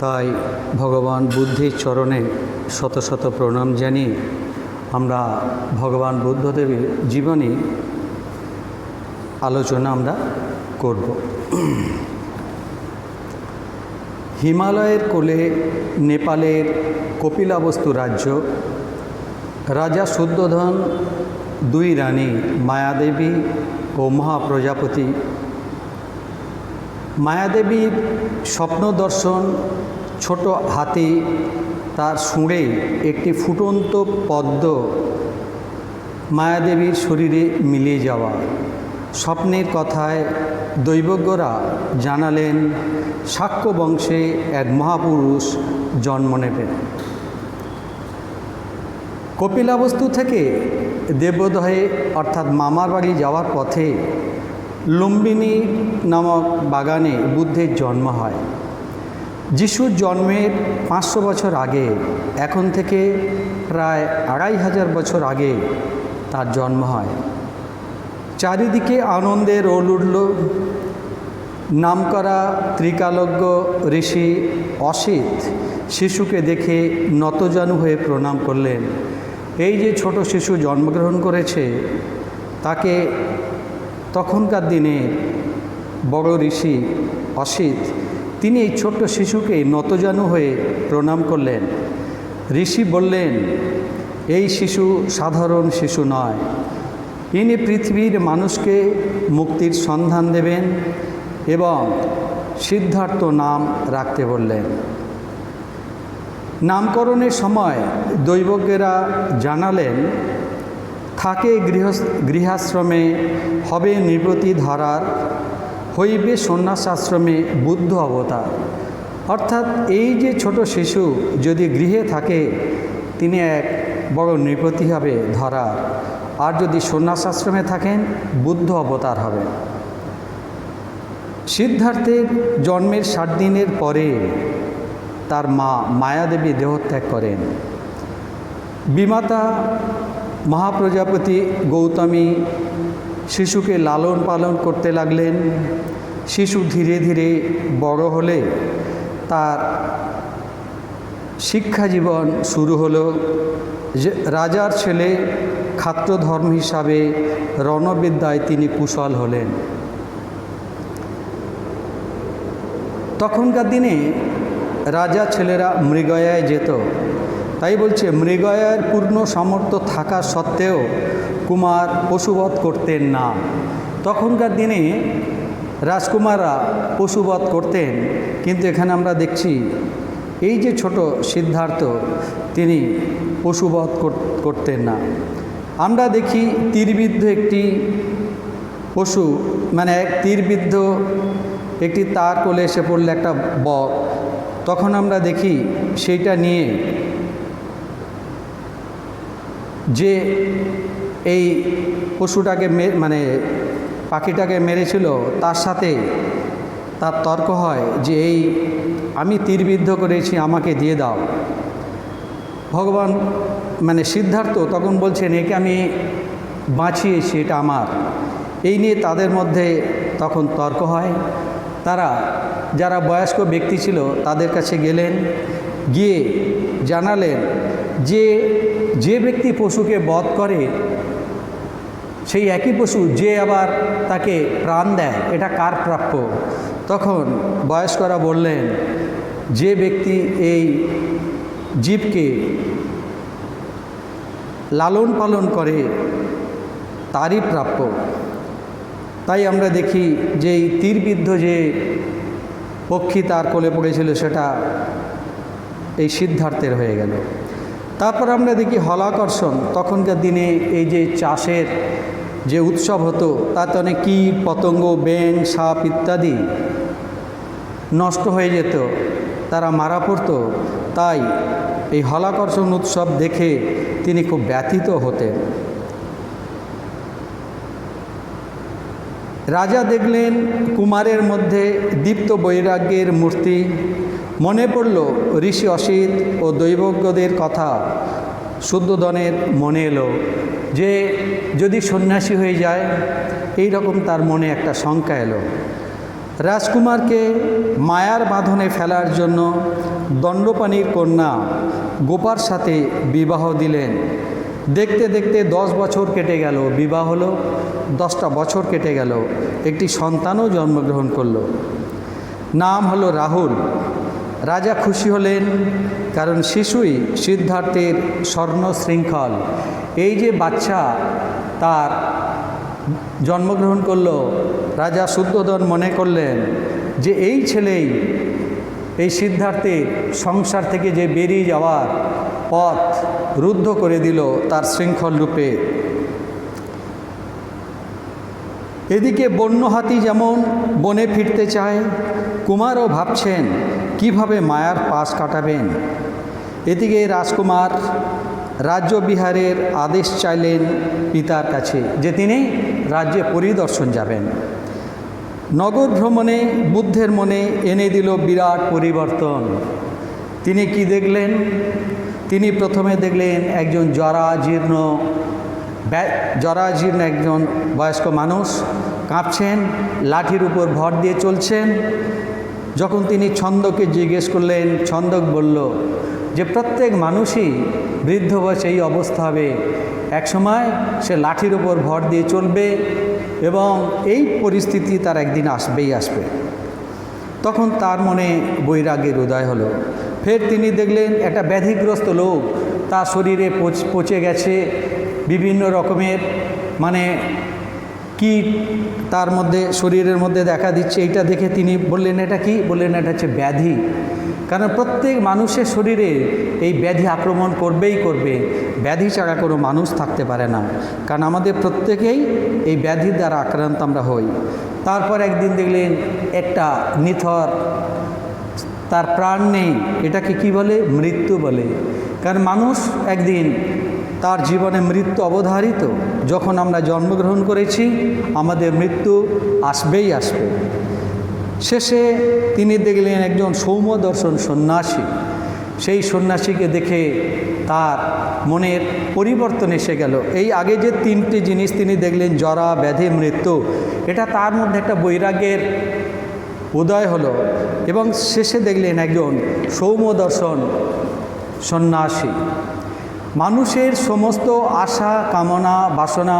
তাই ভগবান বুদ্ধের চরণে শত শত প্রণাম জানিয়ে আমরা ভগবান বুদ্ধদেবের জীবনী আলোচনা আমরা করব। হিমালয়ের কোলে নেপালের কপিলাবস্তু রাজ্য, রাজা শুদ্ধোধন, দুই রানী মায়াদেবী ও মহাপ্রজাপতি। মায়াদেবীর স্বপ্ন দর্শন, ছোট হাতি তার শুঁড়ে একটি ফুটন্ত পদ্ম মায়াদেবীর শরীরে মিলিয়ে যাওয়া। স্বপ্নের কথায় দৈবজ্ঞরা জানালেন শাক্য বংশে এক মহাপুরুষ জন্ম নেবেন। কপিলাবস্তু থেকে দেবদহে অর্থাৎ মামার বাড়ি যাওয়ার পথে লুম্বিনী নামক বাগানে বুদ্ধের জন্ম হয়। যিশুর জন্মের 500 বছর আগে, এখন থেকে প্রায় 2500 বছর আগে তার জন্ম হয়। চারিদিকে আনন্দের রোল উঠল। নামকরা ত্রিকালজ্ঞ ঋষি অসিত শিশুকে দেখে নতজানু হয়ে প্রণাম করলেন। এই যে ছোট শিশু জন্মগ্রহণ করেছে, তাকে তখনকার দিনে বড় ঋষি অসিত তিনি এই ছোট্ট শিশুকে নতজানু হয়ে প্রণাম করলেন। ঋষি বললেন, এই শিশু সাধারণ শিশু নয়, ইনি পৃথিবীর মানুষকে মুক্তির সন্ধান দেবেন এবং সিদ্ধার্থ নাম রাখতে বললেন। নামকরণের সময় দৈবজ্ঞেরা জানালেন, থাকে গৃহাশ্রমে, হবে নৃপতি ধারার, হইবে সন্ন্যাসাশ্রমে বুদ্ধ অবতার। অর্থাৎ এই যে ছোট শিশু যদি গৃহে থাকে, তিনি এক বড় নৃপতি হবে ধরার, আর যদি সন্ন্যাসাশ্রমে থাকেন বুদ্ধ অবতার হবেন। সিদ্ধার্থের জন্মের 60 দিনের পরে তার মা মায়াদেবী দেহত্যাগ করেন। বিমাতা মহাপ্রজাপতি গৌতমী শিশুকে লালন পালন করতে লাগলেন। শিশু ধীরে ধীরে বড় হলে তার শিক্ষা জীবন শুরু হলো। রাজার ছেলে ক্ষাত্রধর্ম হিসাবে রণবিদ্যায় তিনি কুশল হলেন। তখনকার দিনে রাজা ছেলেরা মৃগয়ায় যেত। তাই বলছে, মৃগয়ার পূর্ণ সামর্থ্য থাকা সত্ত্বেও কুমার পশুবধ করতেন না। তখনকার দিনে রাজকুমাররা পশুবধ করতেন, কিন্তু এখানে আমরা দেখছি এই যে ছোট সিদ্ধার্থ, তিনি পশুবধ করতেন না। আমরা দেখি তীরবিদ্ধ একটি পশু, মানে এক তীরবিদ্ধ একটি তার কোলে এসে পড়লে একটা বক, তখন আমরা দেখি সেইটা নিয়ে যে এই পশুটাকে মানে পাখিটাকে মেরেছিল, তার সাথে তার তর্ক হয় যে এই আমি তীরবিদ্ধ করেছি, আমাকে দিয়ে দাও। ভগবান মানে সিদ্ধার্থ তখন বলছেন, একে আমি বাঁচিয়েছি, এটা আমার। এই নিয়ে তাদের মধ্যে তখন তর্ক হয়। তারা যারা বয়স্ক ব্যক্তি ছিল তাদের কাছে গেলেন, গিয়ে জানালেন যে যে ব্যক্তি পশুকে বধ করে, সেই একই পশু যে আবার তাকে প্রাণ দেয়, এটা কার প্রাপ্য? তখন বয়স্করা বললেন, যে ব্যক্তি এই জীবকে লালন পালন করে তারই প্রাপ্য। তাই আমরা দেখি যে এই তীরবিদ্ধ যে পক্ষী তার কোলে পড়েছিল, সেটা এই সিদ্ধার্থের হয়ে গেল। তারপর আমরা দেখি হলাকর্ষণ। তখনকার দিনে এই যে চাষের যে উৎসব হতো, তাতে অনেক কীট পতঙ্গ, ব্যাঙ, সাপ ইত্যাদি নষ্ট হয়ে যেত, তারা মারা পড়ত। তাই এই হলাকর্ষণ উৎসব দেখে তিনি খুব ব্যথিত হতেন। রাজা দেখলেন কুমারের মধ্যে দীপ্ত বৈরাগ্যের মূর্তি। মনে পড়ল ঋষি অসিত ও দৈবজ্ঞদের কথা। শুদ্ধোধনের মনে এলো যে যদি সন্ন্যাসী হয়ে যায়, এই রকম তার মনে একটা শঙ্কা এলো। রাজকুমারকে মায়ার বাঁধনে ফেলার জন্য দণ্ডপাণির কন্যা গোপার সাথে বিবাহ দিলেন। দেখতে দেখতে 10 বছর কেটে গেল, বিবাহ হলো, 10টা বছর কেটে গেল, একটি সন্তানও জন্মগ্রহণ করল। নাম হলো রাহুল। রাজা খুশি হলেন, কারণ শিশুই সিদ্ধার্থের স্বর্ণ শৃঙ্খল। এই যে বাচ্চা তার জন্মগ্রহণ করল, রাজা শুদ্ধোধন মনে করলেন যে এই ছেলেই এই সিদ্ধার্থের সংসার থেকে যে বেরিয়ে যাওয়ার পথ রুদ্ধ করে দিল তার শৃঙ্খল রূপে। এদিকে বন্য হাতি যেমন বনে ফিরতে চায়, কুমারও ভাবছেন কিভাবে মায়ার পাশ কাটাবেন। এদিকে রাজকুমার রাজ্য বিহারের আদেশ চাইলেন পিতার কাছে যে তিনি রাজ্যে পরিদর্শন যাবেন। নগর ভ্রমণে বুদ্ধের মনে এনে দিল বিরাট পরিবর্তন। তিনি কি দেখলেন? তিনি প্রথমে দেখলেন একজন জরাজীর্ণ একজন বয়স্ক মানুষ কাঁপছেন, লাঠির উপর ভর দিয়ে চলছেন। যখন তিনি ছন্দকে জিজ্ঞেস করলেন, ছন্দক বলল যে প্রত্যেক মানুষই বৃদ্ধ বয়সে এই অবস্থা হবে, একসময় সে লাঠির উপর ভর দিয়ে চলবে এবং এই পরিস্থিতি তার একদিন আসবেই আসবে। তখন তার মনে বৈরাগ্যের উদয় হলো। ফের তিনি দেখলেন একটা ব্যাধিগ্রস্ত লোক, তার শরীরে পচে গেছে, বিভিন্ন রকমের কীট তার মধ্যে শরীরের মধ্যে দেখা দিচ্ছে। এইটা দেখে তিনি বললেন, এটা কি? বললেন, এটা হচ্ছে ব্যাধি। কারণ প্রত্যেক মানুষের শরীরে এই ব্যাধি আক্রমণ করবেই করবে, ব্যাধি ছাড়া কোনো মানুষ থাকতে পারে না, কারণ আমাদের প্রত্যেকেই এই ব্যাধির দ্বারা আক্রান্ত আমরা হই। তারপর একদিন দেখলেন একটা নিথর, তার প্রাণ নেই, এটাকে কি বলে? মৃত্যু বলে। কারণ মানুষ একদিন তার জীবনে মৃত্যু অবধারিত। যখন আমরা জন্মগ্রহণ করেছি আমাদের মৃত্যু আসবেই আসবে। শেষে তিনি দেখলেন একজন সৌম্যদর্শন সন্ন্যাসী। সেই সন্ন্যাসীকে দেখে তার মনের পরিবর্তন এসে গেল। এই আগে যে 3টি জিনিস তিনি দেখলেন, জরা, ব্যাধি, মৃত্যু, এটা তার মধ্যে একটা বৈরাগ্যের উদয় হলো এবং শেষে দেখলেন একজন সৌম্যদর্শন সন্ন্যাসী। মানুষের সমস্ত আশা, কামনা, বাসনা,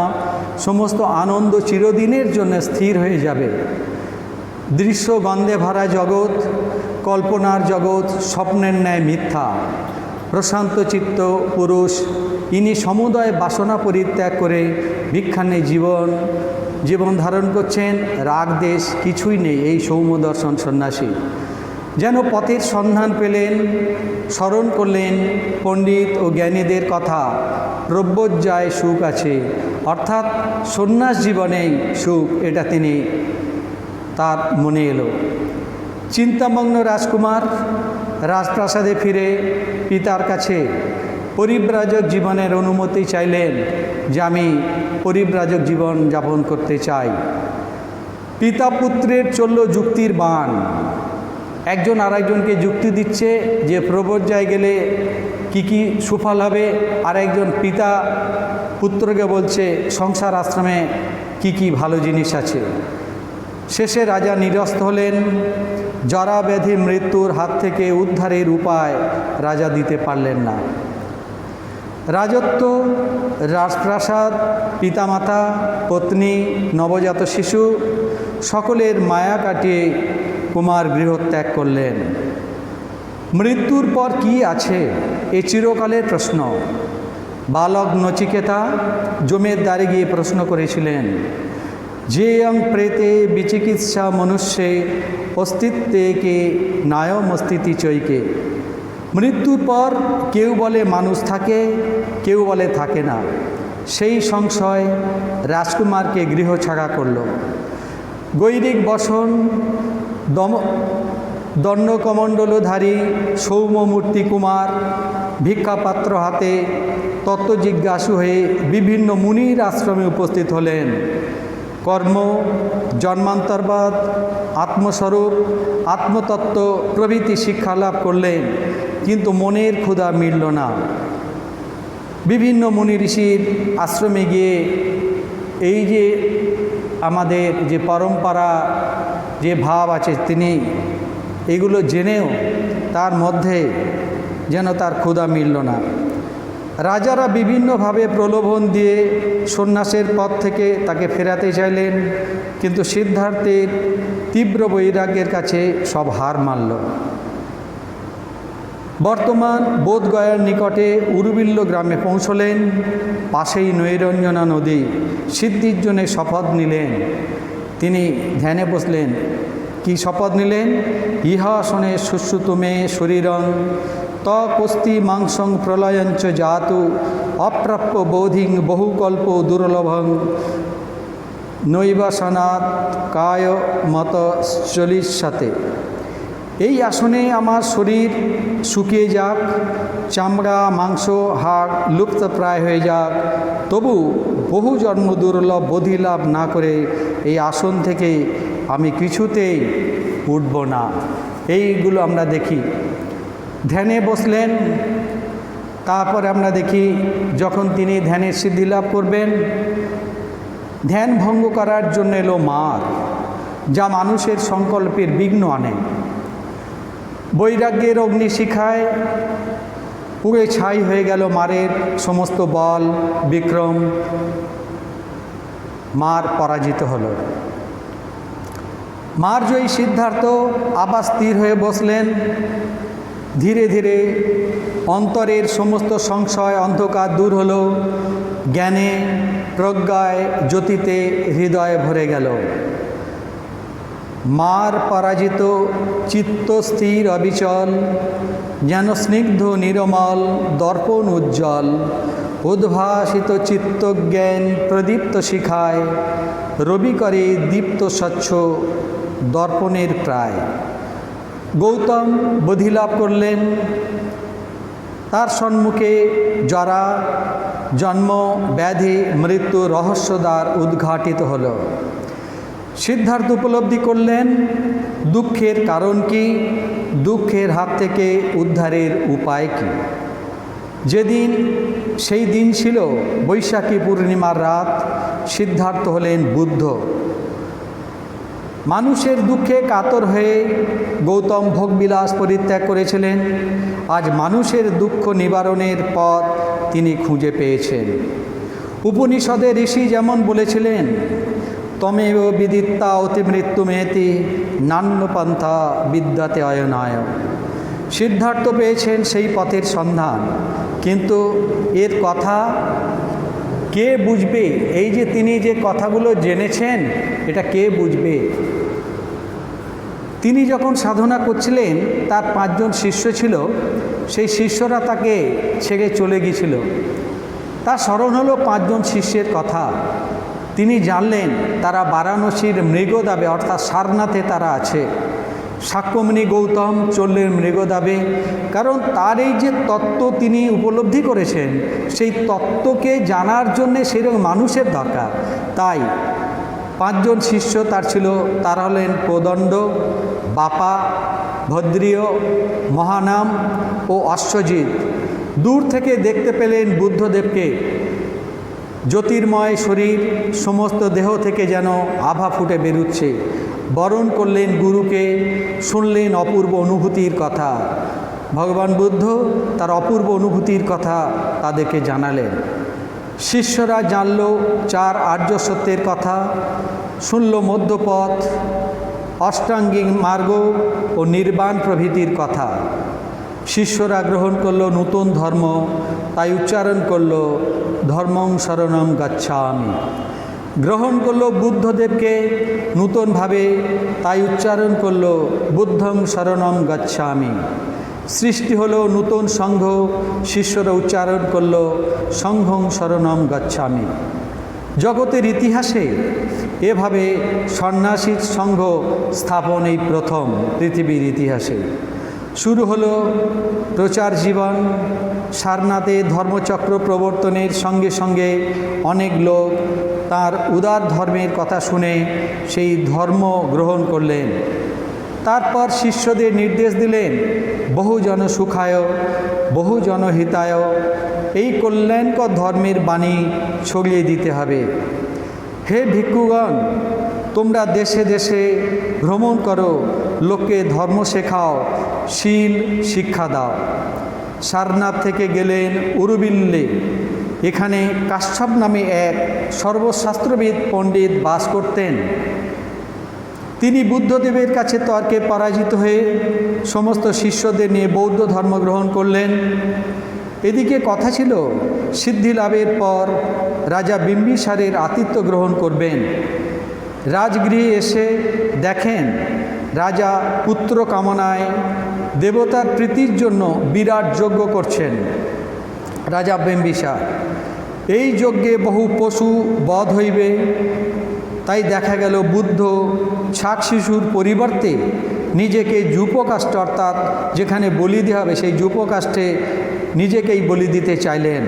সমস্ত আনন্দ চিরদিনের জন্য স্থির হয়ে যাবে। দৃশ্য গন্ধে ভরা জগৎ, কল্পনার জগৎ, স্বপ্নের ন্যায় মিথ্যা। প্রশান্ত চিত্ত পুরুষ, ইনি সমুদয় বাসনা পরিত্যাগ করে ভিক্ষান্নে জীবন ধারণ করছেন। রাগ দেশ কিছুই নেই এই সৌম্যদর্শন সন্ন্যাসী। যেন পথের সন্ধান পেলেন, স্মরণ করলেন পণ্ডিত ও জ্ঞানীদের কথা, প্রব্যোজ্যায় সুখ আছে, অর্থাৎ সন্ন্যাস জীবনেই সুখ, এটা তিনি তার মনে এলো। চিন্তামগ্ন রাজকুমার রাজপ্রাসাদে ফিরে পিতার কাছে পরিব্রাজক জীবনের অনুমতি চাইলেন যে আমি পরিব্রাজক জীবন যাপন করতে চাই। পিতা পুত্রের চলল যুক্তির বাণ। একজন আরেকজনকে যুক্তি দিচ্ছে যে প্রব্রজ্যায় গেলে কি সুফল হবে, আর একজন পিতা পুত্রকে বলছে সংসার আশ্রমে কি ভালো জিনিস আছে। শেষে রাজা নিরস্ত হলেন। জরা, ব্যাধি, মৃত্যুর হাত থেকে উদ্ধারের উপায় রাজা দিতে পারলেন না। রাজত্ব, রাজপ্রাসাদ, পিতামাতা, পত্নী, নবজাত শিশু সকলের মায়া কাটিয়ে কুমার গৃহত্যাগ করলেন। মৃত্যুর পর কি আছে, এ চিরকালের প্রশ্ন। বালক নচিকেতা যমের দ্বারে গিয়ে প্রশ্ন করেছিলেন, যেয়ং প্রেতে বিচিকিৎসা মনুষ্যে অস্তিত্বে কে নায়ম অস্তিতি চৈকে। মৃত্যুর পর কেউ বলে মানুষ থাকে, কেউ বলে থাকে না। সেই সংশয় রাজকুমারকে গৃহ ছাড়া করল। গৈরিক বসন, দণ্ডকমণ্ডলধারী সৌম্যমূর্তি কুমার ভিক্ষাপাত্র হাতে তত্ত্বজিজ্ঞাসু হয়ে বিভিন্ন মুনির আশ্রমে উপস্থিত হলেন। কর্ম, জন্মান্তরবাদ, আত্মস্বরূপ, আত্মতত্ত্ব প্রভৃতি শিক্ষা লাভ করলেন, কিন্তু মনের ক্ষুধা মিটল না। বিভিন্ন মুনি ঋষির আশ্রমে গিয়ে এই যে আমাদের যে পরম্পরা, যে ভাব আছে তিনি এগুলো জেনেও তার মধ্যে যেন তার ক্ষুধা মিলল না। রাজারা বিভিন্নভাবে প্রলোভন দিয়ে সন্ন্যাসের পথ থেকে তাকে ফেরাতে চাইলেন, কিন্তু সিদ্ধার্থের তীব্র বৈরাগ্যের কাছে সব হার মানল। বর্তমান বোধগয়ার নিকটে উরুবিল্ল গ্রামে পৌঁছলেন। পাশেই নৈরঞ্জনা নদী। সিদ্ধির জন্য শপথ নিলেন। তিনি ধ্যানে বসলেন। কি শপথ নিলেন? ইহাসনে সুশ্রুতুমে শরীরং তকস্তি মাংসং প্রলয়ঞ্চ জাতু অপ্রাপ্য বোধিং বহুকল্প দুর্লভং নৈবাসনাৎ কায় মত চলিষ্যাতে। এই আসনে আমার শরীর শুকিয়ে যাক, চামড়া মাংস হাড় লুপ্ত প্রায় হয়ে যাক, তবু বহু জন্ম দুর্লভ বোধি লাভ না করে এই আসন থেকে আমি কিছুতেই উঠব না। এইগুলো আমরা দেখি। ধ্যানে বসলেন। তারপরে আমরা দেখি যখন তিনি ধ্যানের সিদ্ধি লাভ করবেন, ধ্যান ভঙ্গ করার জন্য এলো মার, যা মানুষের সংকল্পের বিঘ্ন আনে। বৈরাগ্যের অগ্নিশিখায় পুড়ে ছাই হয়ে গেল মারের সমস্ত বল বিক্রম। মার পরাজিত হল। মার জয়ী সিদ্ধার্থ আবার স্থির হয়ে বসলেন। ধীরে ধীরে অন্তরের সমস্ত সংশয় অন্ধকার দূর হলো। জ্ঞানে প্রজ্ঞায় জ্যোতিতে হৃদয়ে ভরে গেল। মার পরাজিত চিত্ত স্থির অবিচল, যেন স্নিগ্ধ নিরমল দর্পণ উজ্জ্বল। উদ্ভাসিত চিত্তজ্ঞান প্রদীপ্ত শিখায়, রবি করে দীপ্ত স্বচ্ছ দর্পণের প্রায়। গৌতম বোধিলাভ করলেন। তার সম্মুখে জরা জন্ম ব্যাধি মৃত্যু রহস্যদ্বার উদ্ঘাটিত হল। সিদ্ধার্থ উপলব্ধি করলেন দুঃখের কারণ কি, দুঃখের হাত থেকে উদ্ধারের উপায় কি। যেদিন সেই দিন ছিল বৈশাখী পূর্ণিমার রাত। সিদ্ধার্থ হলেন বুদ্ধ। মানুষের দুঃখে কাতর হয়ে গৌতম ভোগবিলাস পরিত্যাগ করেছিলেন। আজ মানুষের দুঃখ নিবারণের পথ তিনি খুঁজে পেয়েছেন। উপনিষদে ঋষি যেমন বলেছিলেন, তমেব বিদিত্তা অতিমৃত্যুমেতি নান্যপন্থা বিদ্যাতে অয়নায়। সিদ্ধার্থ পেয়েছেন সেই পথের সন্ধান, কিন্তু এর কথা কে বুঝবে? এই যে তিনি যে কথাগুলো জেনেছেন, এটা কে বুঝবে? তিনি যখন সাধনা করছিলেন, তার 5 জন শিষ্য ছিল। সেই শিষ্যরা তাকে ছেড়ে চলে গিয়েছিল। তার স্মরণ হলো 5 জন শিষ্যের কথা। তিনি জানলেন তারা বারাণসীর মৃগদাবে অর্থাৎ সারনাথে তারা আছে। শাক্যমুনি গৌতম চললেন মৃগদাবে, কারণ তার এই যে তত্ত্ব তিনি উপলব্ধি করেছেন, সেই তত্ত্বকে জানার জন্যে সেরকম মানুষের দরকার। তাই 5 জন শিষ্য তার ছিল। তারা হলেন কোদণ্ড, বাপা, ভদ্রিয়, মহানাম ও অশ্বজিৎ। দূর থেকে দেখতে পেলেন বুদ্ধদেবকে। জ্যোতির্ময় শরীর, সমস্ত দেহ থেকে যেন আভা ফুটে বেরুচ্ছে। বরণ করলেন গুরুকে, শুনলেন অপূর্ব অনুভূতির কথা। ভগবান বুদ্ধ তার অপূর্ব অনুভূতির কথা তাদেরকে জানালেন। শিষ্যরা জানল 4 আর্য সত্যের কথা, শুনল মধ্যপথ, অষ্টাঙ্গিক মার্গ ও নির্বাণ প্রভৃতির কথা। শিষ্যরা গ্রহণ করল নতুন ধর্ম, তাই উচ্চারণ করল ধর্মং শরণং গচ্ছামি। গ্রহণ করল বুদ্ধদেবকে নূতনভাবে, তাই উচ্চারণ করল বুদ্ধং শরণং গচ্ছামি। সৃষ্টি হলো নূতন সংঘ, শিষ্যরা উচ্চারণ করল সংঘং শরণং গচ্ছামি। জগতের ইতিহাসে এভাবে সন্ন্যাসীর সংঘ স্থাপন এই প্রথম পৃথিবীর ইতিহাসে। শুরু হলো প্রচার জীবন। সারনাথে ধর্মচক্র প্রবর্তনের সঙ্গে সঙ্গে অনেক লোক তার উদার ধর্মের কথা শুনে সেই ধর্ম গ্রহণ করলেন। তারপর শিষ্যদের নির্দেশ দিলেন বহুজন সুখায় বহুজন হিতায়, এই কল্যাণকর ধর্মের বাণী ছড়িয়ে দিতে হবে। হে ভিক্ষুগণ, তোমরা দেশে দেশে ভ্রমণ করো, লোককে ধর্ম শেখাও, শীল শিক্ষা দাও। সারনাথ থেকে গেলেন উরুবিল্লে। এখানে কাশ্যপ নামে এক সর্বশাস্ত্রবিদ পণ্ডিত বাস করতেন। তিনি বুদ্ধদেবের কাছে তর্কে পরাজিত হয়ে সমস্ত শিষ্যদের নিয়ে বৌদ্ধ ধর্ম গ্রহণ করলেন। এদিকে কথা ছিল সিদ্ধি লাভের পর রাজা বিম্বিসারের আতিথ্য গ্রহণ করবেন। রাজগৃহে এসে দেখেন রাজা পুত্র কামনায় দেবতার প্রীতির জন্য বিরাট যজ্ঞ করছেন। রাজা বিম্বিসার, এই যজ্ঞে বহু পশু বধ হইবে, তাই দেখা গেল বুদ্ধ ছাক শিশুর পরিবর্তে নিজেকে যূপকাষ্ঠে, অর্থাৎ যেখানে বলি দেওয়া হবে সেই যূপকাষ্ঠে নিজেকেই বলি দিতে চাইলেন।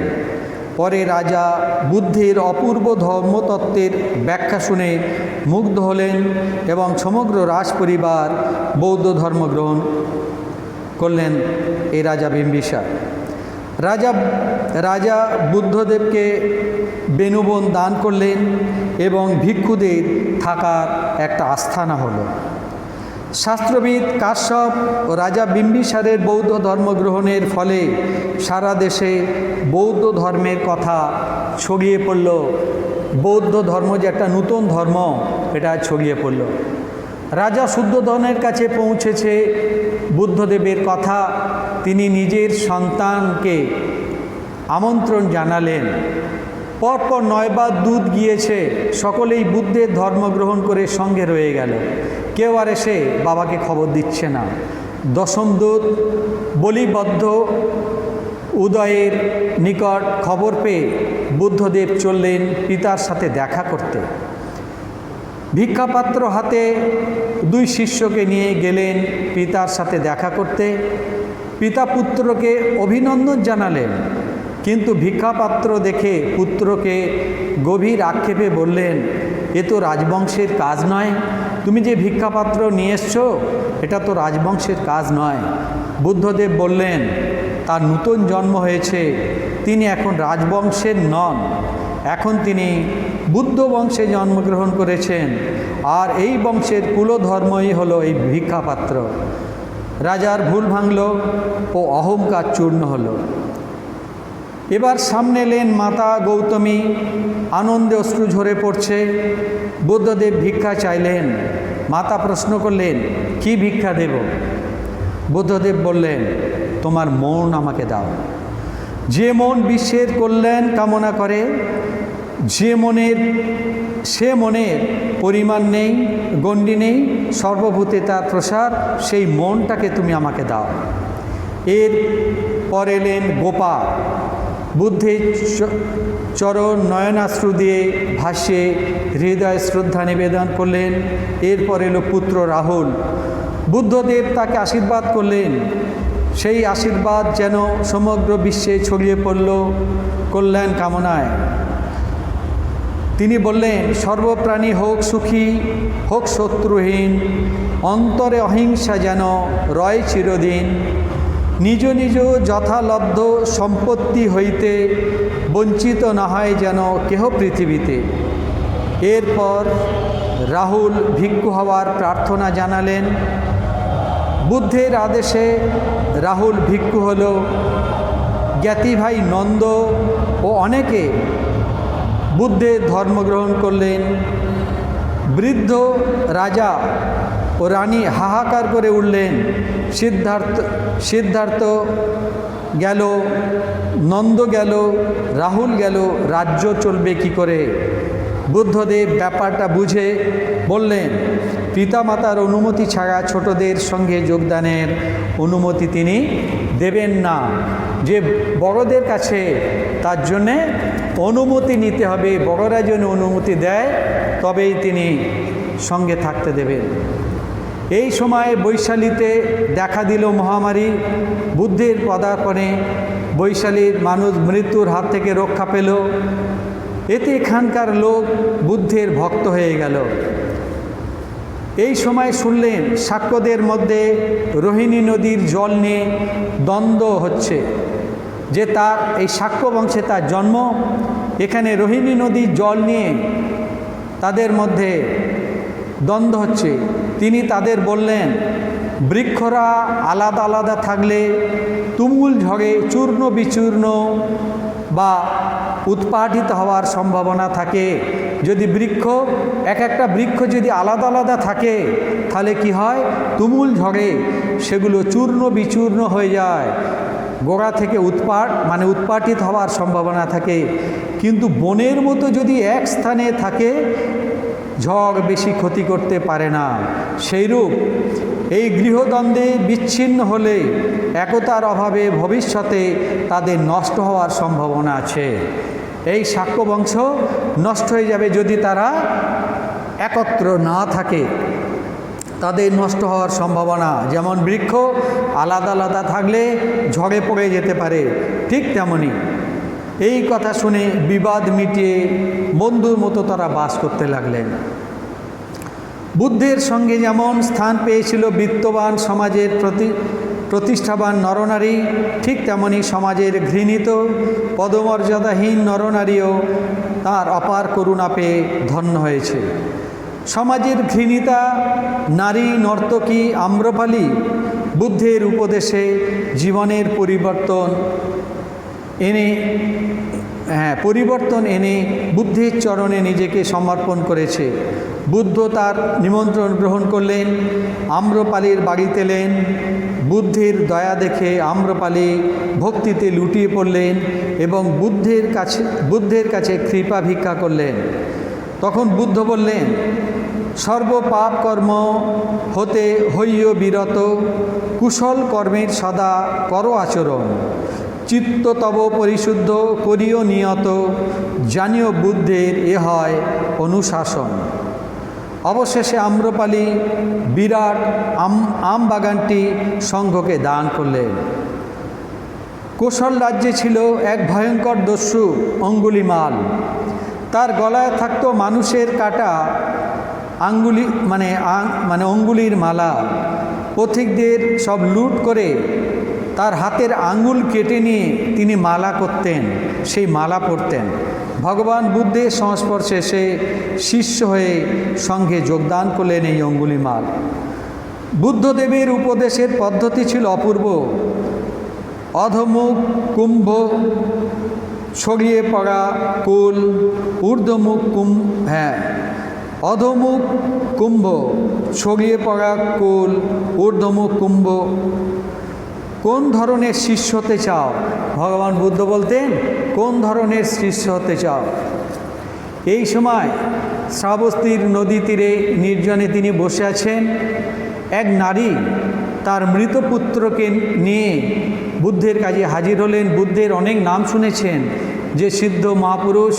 পরে রাজা বুদ্ধের অপূর্ব ধর্মতত্ত্বের ব্যাখ্যা শুনে মুগ্ধ হলেন এবং সমগ্র রাজ পরিবার বৌদ্ধ ধর্ম গ্রহণ করলেন। এই রাজা বিম্বিসার রাজা বুদ্ধদেবকে বেনুবন দান করলেন এবং ভিক্ষুদের থাকার একটা আস্থানা হলো। শাস্ত্রবিদ কাশ্যপ ও রাজা বিম্বিসারের বৌদ্ধ ধর্ম গ্রহণের ফলে সারা দেশে বৌদ্ধ ধর্মের কথা ছড়িয়ে পড়ল। বৌদ্ধ ধর্ম যে একটা নূতন ধর্ম, এটা ছড়িয়ে পড়ল। রাজা শুদ্ধোধনের কাছে পৌঁছেছে বুদ্ধদেবের কথা। তিনি নিজের সন্তানকে আমন্ত্রণ জানালেন। পরপর 9 বার দূত গিয়েছে, সকলেই বুদ্ধের ধর্ম গ্রহণ করে সঙ্গে রয়ে গেল। কেউ আর এসে বাবাকে খবর দিচ্ছে না। 10ম দূত বলিবদ্ধ উদয়ের নিকট খবর পেয়ে বুদ্ধদেব চললেন পিতার সাথে দেখা করতে। ভিক্ষাপাত্র হাতে 2 শিষ্যকে নিয়ে গেলেন পিতার সাথে দেখা করতে। পিতা পুত্রকে অভিনন্দন জানালেন, কিন্তু ভিক্ষাপাত্র দেখে পুত্রকে গভীর আক্ষেপে বললেন, এ তো রাজবংশের কাজ নয়, তুমি যে ভিক্ষাপাত্র নিয়ে এসছো এটা তো রাজবংশের কাজ নয়। বুদ্ধদেব বললেন, তার নূতন জন্ম হয়েছে, তিনি এখন রাজবংশের নন, এখন তিনি বুদ্ধ বংশে জন্মগ্রহণ করেছেন, আর এই বংশের কুলধর্মই হলো এই ভিক্ষাপাত্র। রাজার ভুল ভাঙল ও অহংকার চূর্ণ হলো। এবার সামনে এলেন মাতা গৌতমী, আনন্দে অশ্রু ঝরে পড়ছে। বুদ্ধদেব ভিক্ষা চাইলেন। মাতা প্রশ্ন করলেন, কি ভিক্ষা দেব? বুদ্ধদেব বললেন, তোমার মন আমাকে দাও। যে মন বিশ্বের কল্যাণ কামনা করে, সে মনের পরিমাণ নেই, গণ্ডি নেই, সর্বভূতে তার প্রসার, সেই মনটাকে তুমি আমাকে দাও। এর পর এলেন গোপা। বুদ্ধের চরণ নয়নাশ্রু দিয়ে ভাসিয়ে হৃদয় শ্রদ্ধা নিবেদন করলেন। এরপর এলো পুত্র রাহুল। বুদ্ধদেব তাকে আশীর্বাদ করলেন। সেই আশীর্বাদ যেন সমগ্র বিশ্বে ছড়িয়ে পড়ল কল্যাণ কামনায়। তিনি বললেন, সর্বপ্রাণী হোক সুখী, হোক শত্রুহীন, অন্তরে অহিংসা যেন রয় চিরদিন, নিজ নিজ যথালব্ধ সম্পত্তি হইতে বঞ্চিত না হয় যেন কেহ পৃথিবীতে। এরপর রাহুল ভিক্ষু হওয়ার প্রার্থনা জানালেন। বুদ্ধের আদেশে রাহুল ভিক্ষু হল। জ্ঞাতিভাই নন্দ ও অনেকে বুদ্ধের ধর্মগ্রহণ করলেন। বৃদ্ধ রাজা ও রানী হাহাকার করে উঠলেন। সিদ্ধার্থ গেল, নন্দ গেল, রাহুল গেল, রাজ্য চলবে কি করে? বুদ্ধদেব ব্যাপারটা বুঝে বললেন, পিতামাতার অনুমতি ছাড়া ছোটদের সঙ্গে যোগদানের অনুমতি তিনি দেবেন না। যে বড়দের কাছে তার জন্যে অনুমতি নিতে হবে, বড়রা যেন অনুমতি দেয় তবেই তিনি সঙ্গে থাকতে দেবেন। এই সময়ে বৈশালীতে দেখা দিল মহামারী। বুদ্ধের পদার্পণে বৈশালীর মানুষ মৃত্যুর হাত থেকে রক্ষা পেল। এতে এখানকার লোক বুদ্ধের ভক্ত হয়ে গেল। এই সময় শুনলেন শাক্যদের মধ্যে রোহিণী নদীর জল নিয়ে দ্বন্দ্ব হচ্ছে, যে তার এই শাক্য বংশে তার জন্ম। এখানে রোহিণী নদীর জল নিয়ে তাদের মধ্যে দ্বন্দ্ব হচ্ছে। তিনি তাদের বললেন, বৃক্ষরা আলাদা আলাদা থাকলে তুমুল ঝড়ে চূর্ণ বিচূর্ণ বা উৎপাটিত হওয়ার সম্ভাবনা থাকে। যদি একটা বৃক্ষ যদি আলাদা আলাদা থাকে তাহলে কি হয়, তুমুল ঝড়ে সেগুলো চূর্ণ বিচূর্ণ হয়ে যায়, গোড়া থেকে উৎপাটিত হওয়ার সম্ভাবনা থাকে। কিন্তু বনের মতো যদি এক স্থানে থাকে, ঝড় বেশি ক্ষতি করতে পারে না। সেইরূপ এই গৃহদ্বন্দ্বে বিচ্ছিন্ন হলে একতার অভাবে ভবিষ্যতে তাদের নষ্ট হওয়ার সম্ভাবনা আছে। এই শাক্য বংশ নষ্ট হয়ে যাবে যদি তারা একত্র না থাকে, তাদের নষ্ট হওয়ার সম্ভাবনা। যেমন বৃক্ষ আলাদা আলাদা থাকলে ঝড়ে পড়ে যেতে পারে, ঠিক তেমনি এই কথা শুনে বিবাদ মিটিয়ে বন্ধুর মতো তারা বাস করতে লাগলেন। বুদ্ধের সঙ্গে যেমন স্থান পেয়েছিল বিত্তবান সমাজের প্রতিষ্ঠাবান নরনারী, ঠিক তেমনি সমাজের ঘৃণিত পদমর্যাদাহীন নরনারীও তার অপার করুণা পেয়ে ধন্য হয়েছে। সমাজের ঘৃণিতা নারী নর্তকী আম্রপালি বুদ্ধের উপদেশে জীবনের পরিবর্তন এনে বুদ্ধের চরণে নিজেকে সমর্পণ করেছে। বুদ্ধ তার নিমন্ত্রণ গ্রহণ করলেন, আম্রপালির বাড়িতে এলেন। বুদ্ধের দয়া দেখে আম্রপালি ভক্তিতে লুটিয়ে পড়লেন এবং বুদ্ধের কাছে কৃপা ভিক্ষা করলেন। তখন বুদ্ধ বললেন, সর্বপাপ কর্ম হতে হইয় বিরত, কুশল কর্মের সদা করো আচরণ, চিত্ত তব পরিশুদ্ধ করিও নিয়ত, জানিও বুদ্ধের এ হয় অনুশাসন। অবশেষে আম্রপালি বিরাট আম বাগানটি সংঘকে দান করলেন। কোশল রাজ্যে ছিল এক ভয়ঙ্কর দস্যু অঙ্গুলিমাল। তার গলায় থাকত মানুষের কাটা অঙ্গুলির মালা। পথিকদের সব লুট করে তার হাতের আঙ্গুল কেটে নিয়ে তিনি মালা করতেন, সেই মালা পরতেন। ভগবান বুদ্ধের সংস্পর্শে সে শিষ্য হয়ে সঙ্গে যোগদান করলেন এই অঙ্গুলিমাল। বুদ্ধদেবের উপদেশের পদ্ধতি ছিল অপূর্ব। অধমুখ কুম্ভ ছড়িয়ে পড়া কুল, অধমুখ কুম্ভ ছড়িয়ে পড়া কুল, ঊর্ধ্বমুখ কুম্ভ। কোন ধরনের শিষ্য হতে চাও? ভগবান বুদ্ধ বলতেন, কোন ধরনের শিষ্য হতে চাও? এই সময় শ্রাবস্তীর নদী তীরে নির্জনে তিনি বসে আছেন। এক নারী তার মৃত পুত্রকে নিয়ে বুদ্ধের কাছে হাজির হলেন। বুদ্ধের অনেক নাম শুনেছেন যে সিদ্ধ মহাপুরুষ,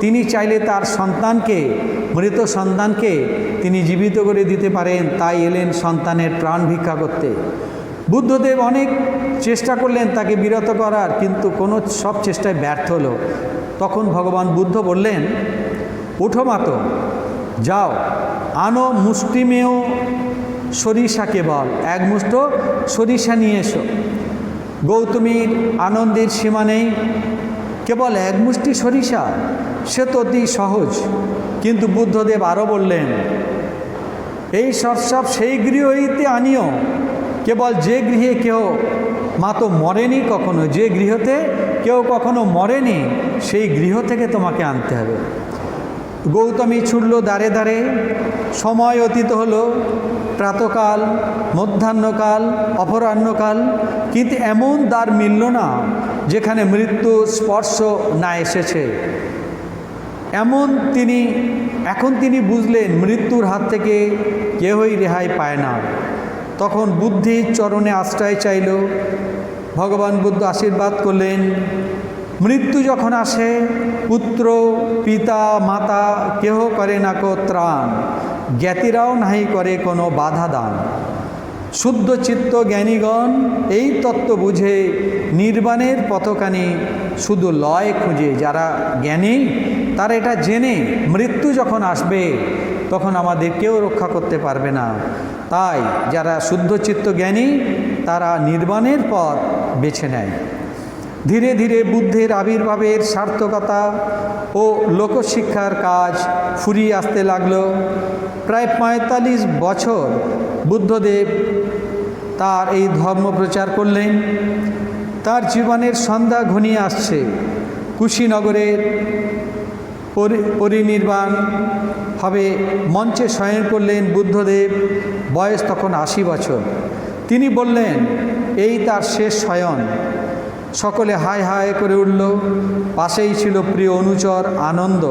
তিনি চাইলে তার মৃত সন্তানকে তিনি জীবিত করে দিতে পারেন। তাই এলেন সন্তানের প্রাণ ভিক্ষা করতে। বুদ্ধদেব অনেক চেষ্টা করলেন তাকে বিরত করার, কিন্তু সব চেষ্টায় ব্যর্থ হলো। তখন ভগবান বুদ্ধ বললেন, উঠো মাতো, যাও, আনো মুষ্টিমেয় সরিষা, কেবল এক মুষ্ট সরিষা নিয়ে এসো। গৌতমীর আনন্দের সীমা নেই। কেবল এক মুষ্টি সরিষা, সে তো অতি সহজ। কিন্তু বুদ্ধদেব আরও বললেন, এই সব সেই গৃহ হইতে আনিও, কেবল যে গৃহে কেউ মাতো মরেনি কখনো, যে গৃহতে কেউ কখনো মরেনি, সেই গৃহ থেকে তোমাকে আনতে হবে। গৌতমী ছুটল দ্বারে দ্বারে। সময় অতীত হলো, প্রাতকাল, মধ্যাহ্নকাল, অপরাহ্নকাল, কিন্তু এমন দ্বার মিলল না যেখানে মৃত্যু স্পর্শ না এসেছে। এখন তিনি বুঝলেন মৃত্যুর হাত থেকে কেউই রেহাই পায় না। তখন বুদ্ধির চরণে আশ্রয় চাইল। ভগবান বুদ্ধ আশীর্বাদ করলেন, মৃত্যু যখন আসে, পুত্র পিতা মাতা কেহ করে না কো ত্রাণ, জ্ঞাতিরাও নাহি করে কোনো বাধা দান। শুদ্ধ চিত্ত জ্ঞানীগণ এই তত্ত্ব বুঝে নির্বাণের পথখানি শুধু লয় খুঁজে। যারা জ্ঞানী তারা এটা জেনে মৃত্যু যখন আসবে তখন আমাদের কেউ রক্ষা করতে পারবে না। তাই যারা শুদ্ধ চিত্ত জ্ঞানী তারা নির্বাণের পথ বেছে নেয়। ধীরে ধীরে বুদ্ধের আবির্ভাবের সার্থকতা ও লোকশিক্ষার কাজ ফুরিয়ে আসতে লাগলো। প্রায় ৪৫ বছর বুদ্ধদেব তার এই ধর্ম প্রচার করলেন। তার জীবনের সন্ধ্যা ঘনিয়ে আসছে। কুশীনগরের পরিনির্বাণ হবে। মঞ্চে শয়ন করলেন বুদ্ধদেব। বয়স তখন ৮০ বছর। তিনি বললেন, এই তার শেষ শয়ন। সকলে হায় হায় করে উঠল। পাশেই ছিল প্রিয় অনুচর আনন্দ।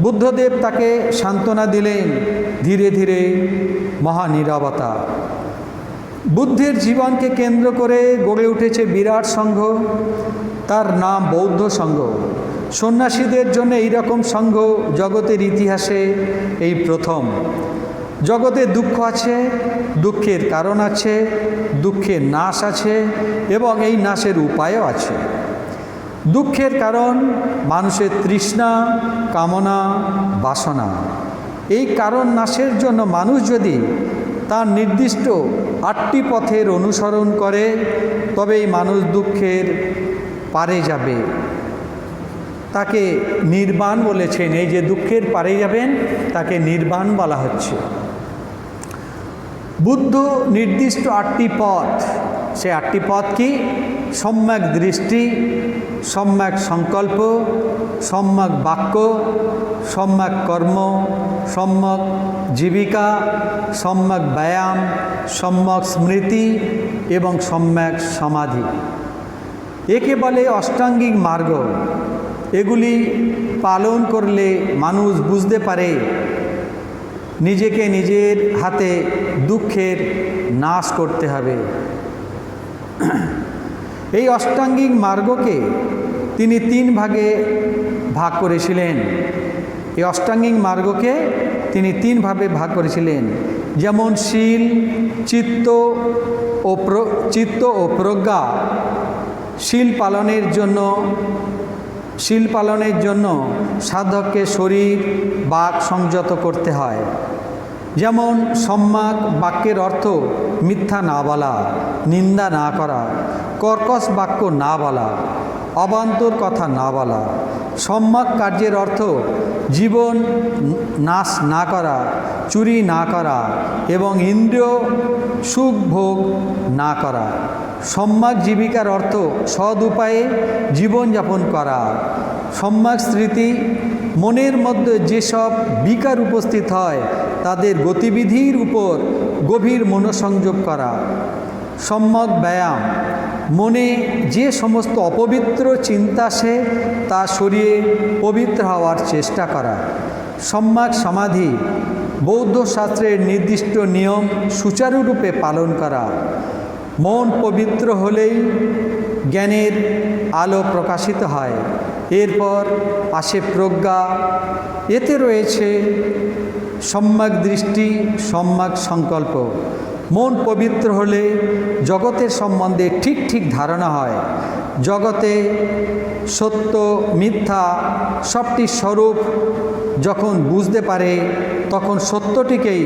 বুদ্ধদেব তাকে সান্ত্বনা দিলেন। ধীরে ধীরে মহানীরবতা। বুদ্ধের জীবনকে কেন্দ্র করে গড়ে উঠেছে বিরাট সংঘ। তার নাম বৌদ্ধ সংঘ। সন্ন্যাসীদের জন্য এইরকম সংঘ জগতের ইতিহাসে এই প্রথম। জগতে দুঃখ আছে, দুঃখের কারণ আছে, দুঃখের নাশ আছে এবং এই নাশের উপায়ও আছে। দুঃখের কারণ মানুষের তৃষ্ণা, কামনা, বাসনা। এই কারণ নাশের জন্য মানুষ যদি তার নির্দিষ্ট ৮টি পথের অনুসরণ করে তবে এই মানুষ দুঃখের পারে যাবে। তাকে নির্বাণ বলেছেন। এই যে দুঃখের পারে যাবেন তাকে নির্বাণ বলা হচ্ছে। বুদ্ধ নির্দিষ্ট ৮টি পথ। সে ৮টি পথ কি? সম্যক দৃষ্টি, সম্যক সংকল্প, সম্যক বাক্য, সম্যক কর্ম, সম্যক জীবিকা, সম্যক ব্যায়াম, সম্যক স্মৃতি এবং সম্যক সমাধি। একে বলে অষ্টাঙ্গিক মার্গ। এগুলি পালন করলে মানুষ বুঝতে পারে নিজেকে নিজের হাতে দুঃখের নাশ করতে হবে। এই অষ্টাঙ্গিক মার্গকে তিনি ৩ ভাগে ভাগ করেছিলেন। এই অষ্টাঙ্গিক মার্গকে তিনি ৩ ভাবে ভাগ করেছিলেন। যেমন শীল, চিত্ত ও প্রজ্ঞা। শীল পালনের জন্য সাধককে শরীর বাক সংযত করতে হয়। যেমন সম্যক বাক্যের অর্থ মিথ্যা না বলা, নিন্দা না করা, কর্কশ বাক্য না বলা, অবান্তর কথা না বলা। সম্যক কার্যের অর্থ জীবন নাশ না করা, চুরি না করা এবং ইন্দ্রিয় সুখ ভোগ না করা। সম্যক জীবিকার অর্থ সৎ উপায়ে জীবনযাপন করা। সম্যক স্মৃতি, মনের মধ্যে যেসব বিকার উপস্থিত হয় তাদের গতিবিধির উপর গভীর মনোসংযোগ করা। সম্যক ব্যায়াম, মনে যে সমস্ত অপবিত্র চিন্তা আসে তা সরিয়ে পবিত্র হওয়ার চেষ্টা করা। সম্যক সমাধি, বৌদ্ধ শাস্ত্রের নির্দিষ্ট নিয়ম সুচারুরূপে পালন করা। মন পবিত্র হলেই জ্ঞানের আলো প্রকাশিত হয়। এরপর আসে প্রজ্ঞা। এতে রয়েছে সম্যক দৃষ্টি, সম্যক সংকল্প। মন পবিত্র হলে জগতের সম্বন্ধে ঠিক ঠিক ধারণা হয়। জগতে সত্য মিথ্যা সবটি স্বরূপ যখন বুঝতে পারে তখন সত্যটিকেই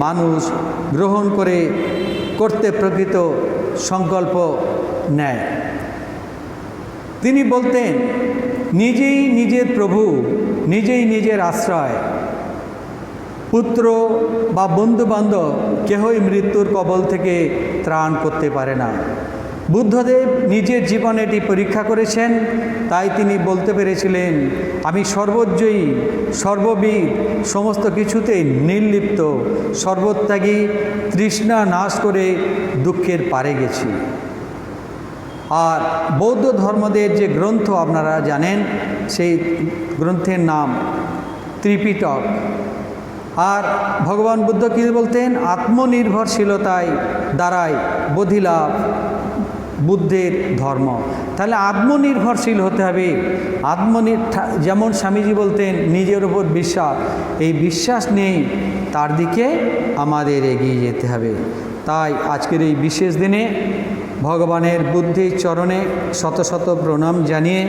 মানুষ গ্রহণ করতে প্রকৃত সংকল্প নেয়। তিনি বলতেন, নিজেই নিজের প্রভু, নিজেই নিজের আশ্রয়। পুত্র বা বন্ধুবান্ধব কেহই মৃত্যুর কবল থেকে ত্রাণ করতে পারে না। বুদ্ধদেব নিজের জীবনে এটি পরীক্ষা করেছেন। তাই তিনি বলতে পেরেছিলেন, আমি সর্বজয়ী, সর্ববিদ, সমস্ত কিছুতেই নির্লিপ্ত, সর্বত্যাগী, তৃষ্ণা নাশ করে দুঃখের পারে গেছি। আর বৌদ্ধ ধর্মদের যে গ্রন্থ আপনারা জানেন, সেই গ্রন্থের নাম ত্রিপিটক। আর ভগবান বুদ্ধ কী বলতেন? আত্মনির্ভরশীলতায় দ্বারাই বোধিলাভ বুদ্ধের ধর্ম। তাহলে আত্মনির্ভরশীল হতে হবে। যেমন স্বামীজি বলতেন, নিজের ওপর বিশ্বাস। এই বিশ্বাস নেই, তার দিকে আমাদের এগিয়ে যেতে হবে। তাই আজকের এই বিশেষ দিনে ভগবানের বুদ্ধির চরণে শত শত প্রণাম জানিয়ে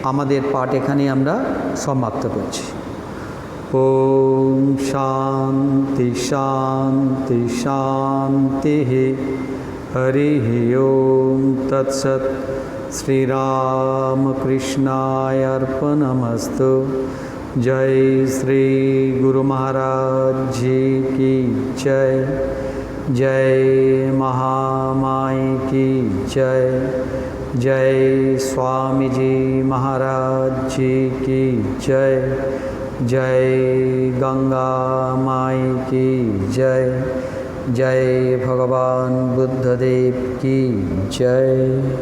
আমাদের পাঠ এখানে আমরা সমাপ্ত করছি। ওম শান্তি শান্তি শান্তি। হরি ওম তৎসৎ। श्रीरामकृष्णाय अर्पणमस्तु। जय श्री गुरु महाराज जी की जय। जय महामाई की जय। जय स्वामी जी महाराज जी की जय। जय गंगा माई की जय। जय भगवान बुद्धदेव की जय।